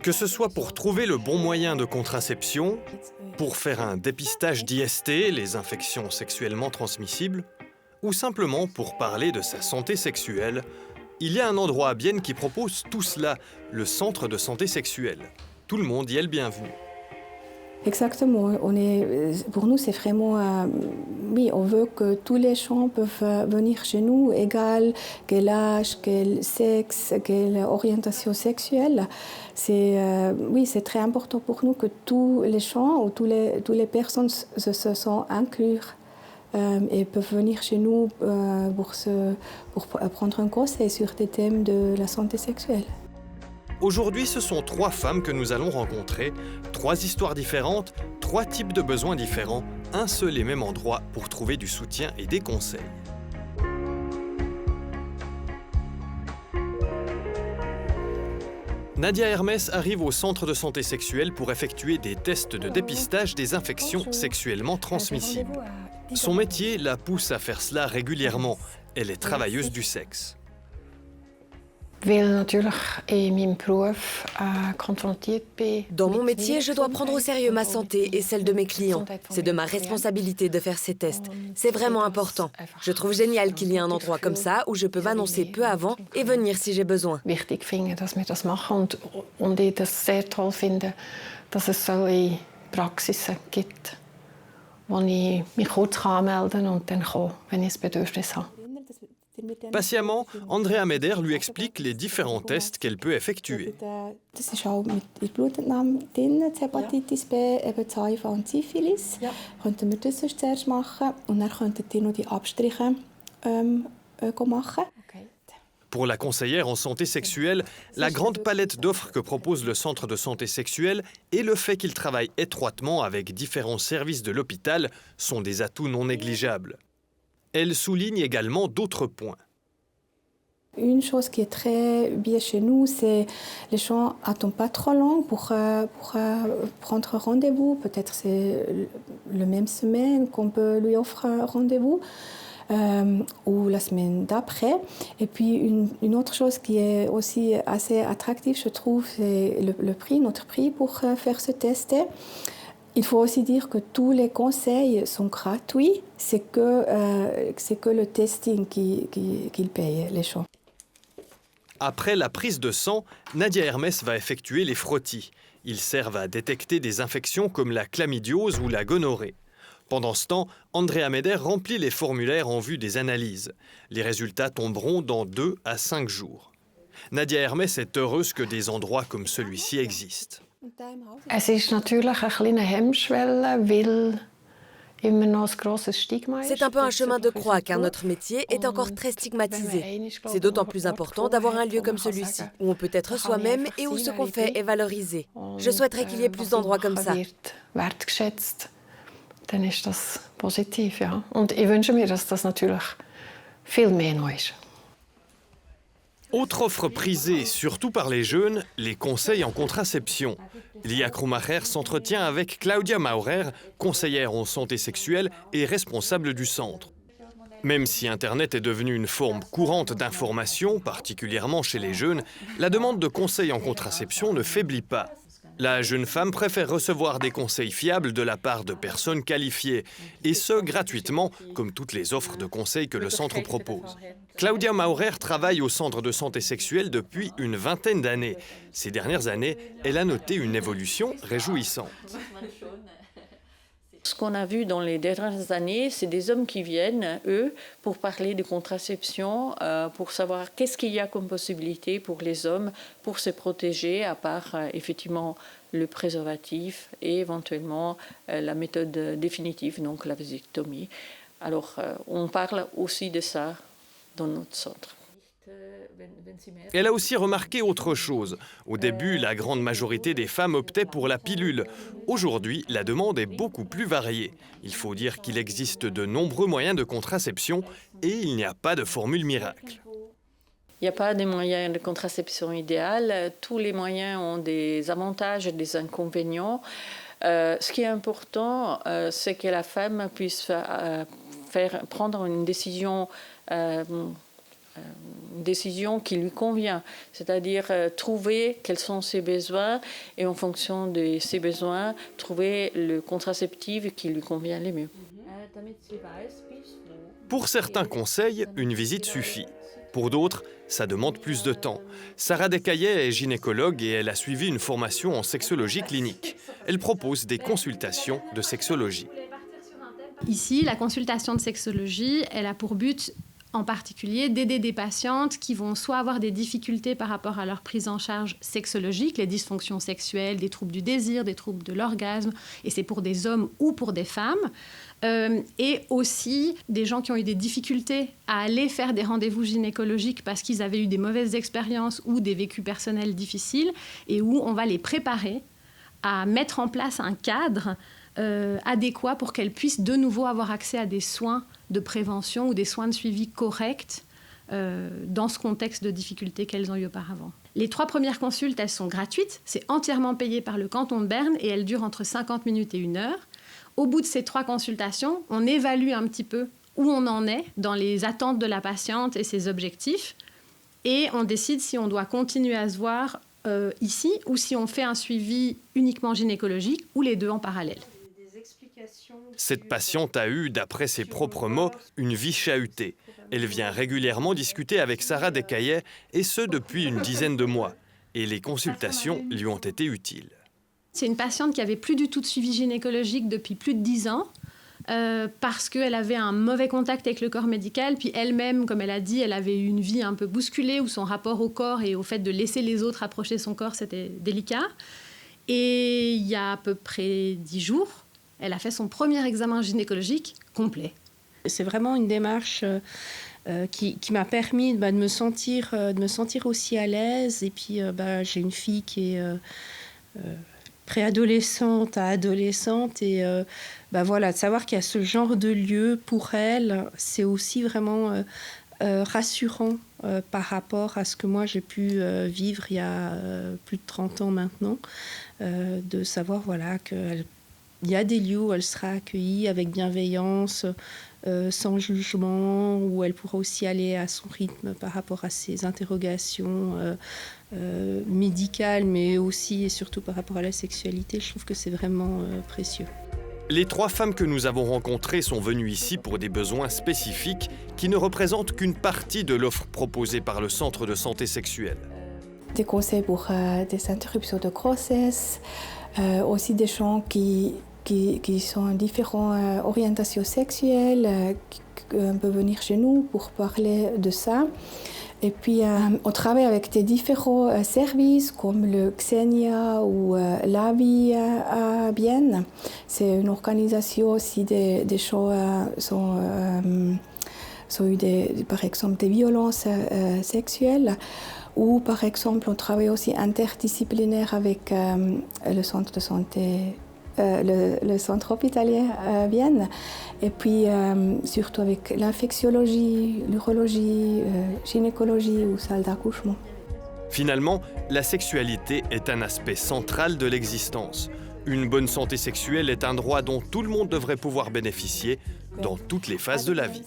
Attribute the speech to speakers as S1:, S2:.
S1: Que ce soit pour trouver le bon moyen de contraception, pour faire un dépistage d'IST, les infections sexuellement transmissibles, ou simplement pour parler de sa santé sexuelle, il y a un endroit à Bienne qui propose tout cela, le centre de santé sexuelle. Tout le monde y est le bienvenu.
S2: Exactement. Pour nous, c'est vraiment... oui, on veut que tous les gens peuvent venir chez nous, égal quel âge, quel sexe, quelle orientation sexuelle. Oui, c'est très important pour nous que tous les gens ou toutes les personnes se sentent inclus et peuvent venir chez nous pour prendre un conseil sur des thèmes de la santé sexuelle.
S1: Aujourd'hui, ce sont 3 femmes que nous allons rencontrer, 3 histoires différentes, 3 types de besoins différents, un seul et même endroit pour trouver du soutien et des conseils. Nadia Hermès arrive au centre de santé sexuelle pour effectuer des tests de dépistage des infections sexuellement transmissibles. Son métier la pousse à faire cela régulièrement. Elle est travailleuse du sexe.
S3: Dans mon métier, je dois prendre au sérieux ma santé et celle de mes clients. C'est de ma responsabilité de faire ces tests. C'est vraiment important. Je trouve génial qu'il y ait un endroit comme ça où je peux m'annoncer peu avant et venir si j'ai besoin.
S4: Wichtig finde, dass wir das machen und ich das sehr toll finde, dass es solche Praxisen gibt, wo ich mich kurz anmelden kann und dann kommen, wenn ich das Bedürfnis habe.
S1: Patiemment, Andrea Meder lui explique les différents tests qu'elle peut effectuer.
S2: Das ist auch mit in Blutentnahme drin, Hepatitis B, eben das HIV und Syphilis. Könnten wir das zuerst machen und dann könnten die noch die Abstriche machen.
S1: Pour la conseillère en santé sexuelle, la grande palette d'offres que propose le centre de santé sexuelle et le fait qu'il travaille étroitement avec différents services de l'hôpital sont des atouts non négligeables. Elle souligne également d'autres points.
S2: Une chose qui est très bien chez nous, c'est les gens n'attendent pas trop long pour prendre rendez-vous. Peut-être c'est la même semaine qu'on peut lui offrir un rendez-vous ou la semaine d'après. Et puis une autre chose qui est aussi assez attractive, je trouve, c'est le prix, notre prix pour faire ce test. Il faut aussi dire que tous les conseils sont gratuits, c'est que le testing qu'ils payent, les gens.
S1: Après la prise de sang, Nadia Hermès va effectuer les frottis. Ils servent à détecter des infections comme la chlamydiose ou la gonorrhée. Pendant ce temps, Andrea Meder remplit les formulaires en vue des analyses. Les résultats tomberont dans 2 à 5 jours. Nadia Hermès est heureuse que des endroits comme celui-ci existent.
S4: Es ist natürlich ein kleine Hemmschwelle, weil immer noch ein grosses Stigma ist.
S3: C'est un peu un chemin de croix car notre métier est encore très stigmatisé. C'est d'autant plus important d'avoir un lieu comme celui-ci, où on peut être soi-même et où ce qu'on fait est valorisé. Je souhaiterais qu'il y ait plus d'endroits comme ça.
S4: Wertgeschätzt, dann ist das positiv, ja. Und ich wünsche mir, dass das natürlich viel mehr noch ist.
S1: Autre offre prisée, surtout par les jeunes, les conseils en contraception. Lia Krumacher s'entretient avec Claudia Maurer, conseillère en santé sexuelle et responsable du centre. Même si Internet est devenu une forme courante d'information, particulièrement chez les jeunes, la demande de conseils en contraception ne faiblit pas. La jeune femme préfère recevoir des conseils fiables de la part de personnes qualifiées, et ce gratuitement, comme toutes les offres de conseils que le centre propose. Claudia Maurer travaille au centre de santé sexuelle depuis une vingtaine d'années. Ces dernières années, elle a noté une évolution réjouissante.
S5: Ce qu'on a vu dans les dernières années, c'est des hommes qui viennent, eux, pour parler de contraception, pour savoir qu'est-ce qu'il y a comme possibilité pour les hommes pour se protéger, à part effectivement le préservatif et éventuellement la méthode définitive, donc la vasectomie. Alors, on parle aussi de ça dans notre centre.
S1: Elle a aussi remarqué autre chose. Au début, la grande majorité des femmes optaient pour la pilule. Aujourd'hui, la demande est beaucoup plus variée. Il faut dire qu'il existe de nombreux moyens de contraception et il n'y a pas de formule miracle.
S5: Il n'y a pas de moyens de contraception idéal. Tous les moyens ont des avantages et des inconvénients. Ce qui est important, c'est que la femme puisse prendre une décision une décision qui lui convient, c'est-à-dire trouver quels sont ses besoins et en fonction de ses besoins, trouver le contraceptif qui lui convient le mieux.
S1: Pour certains conseils, une visite suffit. Pour d'autres, ça demande plus de temps. Sarah Descaillet est gynécologue et elle a suivi une formation en sexologie clinique. Elle propose des consultations de sexologie.
S6: Ici, la consultation de sexologie, elle a pour but en particulier d'aider des patientes qui vont soit avoir des difficultés par rapport à leur prise en charge sexologique, les dysfonctions sexuelles, des troubles du désir, des troubles de l'orgasme, et c'est pour des hommes ou pour des femmes, et aussi des gens qui ont eu des difficultés à aller faire des rendez-vous gynécologiques parce qu'ils avaient eu des mauvaises expériences ou des vécus personnels difficiles, et où on va les préparer à mettre en place un cadre adéquat pour qu'elles puissent de nouveau avoir accès à des soins de prévention ou des soins de suivi corrects dans ce contexte de difficultés qu'elles ont eu auparavant. Les 3 premières consultes, elles sont gratuites, c'est entièrement payé par le canton de Berne et elles durent entre 50 minutes et 1 heure. Au bout de ces 3 consultations, on évalue un petit peu où on en est dans les attentes de la patiente et ses objectifs et on décide si on doit continuer à se voir ici ou si on fait un suivi uniquement gynécologique ou les deux en parallèle.
S1: Cette patiente a eu, d'après ses propres mots, une vie chahutée. Elle vient régulièrement discuter avec Sarah Descaillet, et ce depuis une dizaine de mois. Et les consultations lui ont été utiles.
S6: C'est une patiente qui avait plus du tout de suivi gynécologique depuis plus de 10 ans, parce qu'elle avait un mauvais contact avec le corps médical, puis elle-même, comme elle a dit, elle avait eu une vie un peu bousculée, où son rapport au corps et au fait de laisser les autres approcher son corps, c'était délicat. Et il y a à peu près 10 jours, elle a fait son premier examen gynécologique complet.
S7: C'est vraiment une démarche qui m'a permis de me sentir aussi à l'aise. Et puis, j'ai une fille qui est préadolescente à adolescente. Et de savoir qu'il y a ce genre de lieu pour elle, c'est aussi vraiment rassurant par rapport à ce que moi j'ai pu vivre il y a plus de 30 ans maintenant. De savoir qu'elle il y a des lieux où elle sera accueillie avec bienveillance, sans jugement, où elle pourra aussi aller à son rythme par rapport à ses interrogations médicales, mais aussi et surtout par rapport à la sexualité. Je trouve que c'est vraiment précieux.
S1: Les 3 femmes que nous avons rencontrées sont venues ici pour des besoins spécifiques qui ne représentent qu'une partie de l'offre proposée par le Centre de santé sexuelle.
S2: Des conseils pour des interruptions de grossesse, aussi des gens qui sont en différentes orientations sexuelles, qui peuvent venir chez nous pour parler de ça. Et puis, on travaille avec des différents services comme le Xenia ou La Vie à Bienne. C'est une organisation aussi des gens ont eu par exemple des violences sexuelles. Ou par exemple, on travaille aussi interdisciplinaire avec le centre de santé, le centre hospitalier à Vienne, et puis surtout avec l'infectiologie, l'urologie, gynécologie ou salle d'accouchement.
S1: Finalement, la sexualité est un aspect central de l'existence. Une bonne santé sexuelle est un droit dont tout le monde devrait pouvoir bénéficier dans toutes les phases de la vie.